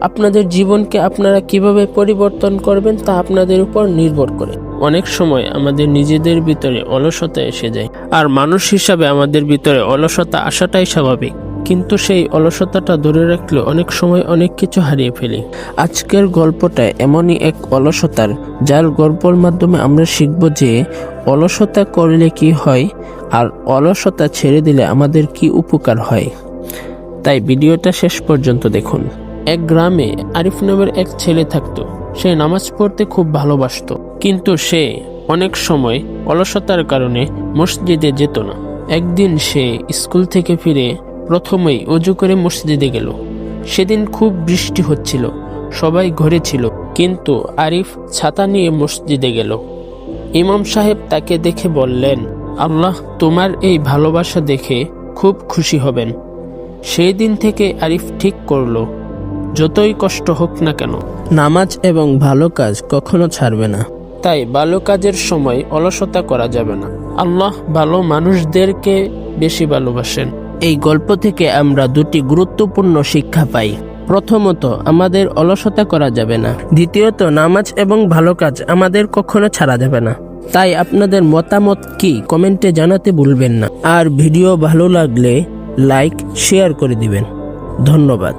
আপনাদের জীবনকে আপনারা কিভাবে পরিবর্তন করবেন তা আপনাদের উপর নির্ভর করে। অনেক সময় আমাদের নিজেদের ভিতরে অলসতা এসে যায়, আর মানুষ হিসাবে আমাদের ভিতরে অলসতা আসাটাই স্বাভাবিক। কিন্তু সেই অলসতাটা ধরে রাখলে অনেক সময় অনেক কিছু হারিয়ে ফেলি। আজকের গল্পটা এমনই এক অলসতার, যার গল্পের মাধ্যমে আমরা শিখব যে অলসতা করলে কি হয় আর অলসতা ছেড়ে দিলে আমাদের কি উপকার হয়। তাই ভিডিওটা শেষ পর্যন্ত দেখুন। এক গ্রামে আরিফ নামের এক ছেলে থাকতো। সে নামাজ পড়তে খুব ভালোবাসতো, কিন্তু সে অনেক সময় অলসতার কারণে মসজিদে যেত না। একদিন সে স্কুল থেকে ফিরে প্রথমেই অজু করে মসজিদে গেল। সেদিন খুব বৃষ্টি হচ্ছিল, সবাই ঘরে ছিল, কিন্তু আরিফ ছাতা নিয়ে মসজিদে গেল। ইমাম সাহেব তাকে দেখে বললেন, আল্লাহ তোমার এই ভালোবাসা দেখে খুব খুশি হবেন। সেই দিন থেকে আরিফ ঠিক করলো, যতই কষ্ট হোক না কেন নামাজ এবং ভালো কাজ কখনো ছাড়বে না। তাই ভালো কাজের সময় অলসতা করা যাবে না। আল্লাহ ভালো মানুষদেরকে বেশি ভালোবাসেন। এই গল্প থেকে আমরা দুটি গুরুত্বপূর্ণ শিক্ষা পাই। প্রথমত, আমাদের অলসতা করা যাবে না। দ্বিতীয়ত, নামাজ এবং ভালো কাজ আমাদের কখনো ছাড়া যাবে না। তাই আপনাদের মতামত কি কমেন্টে জানাতে ভুলবেন না। আর ভিডিও ভালো লাগলে লাইক শেয়ার করে দিবেন। ধন্যবাদ।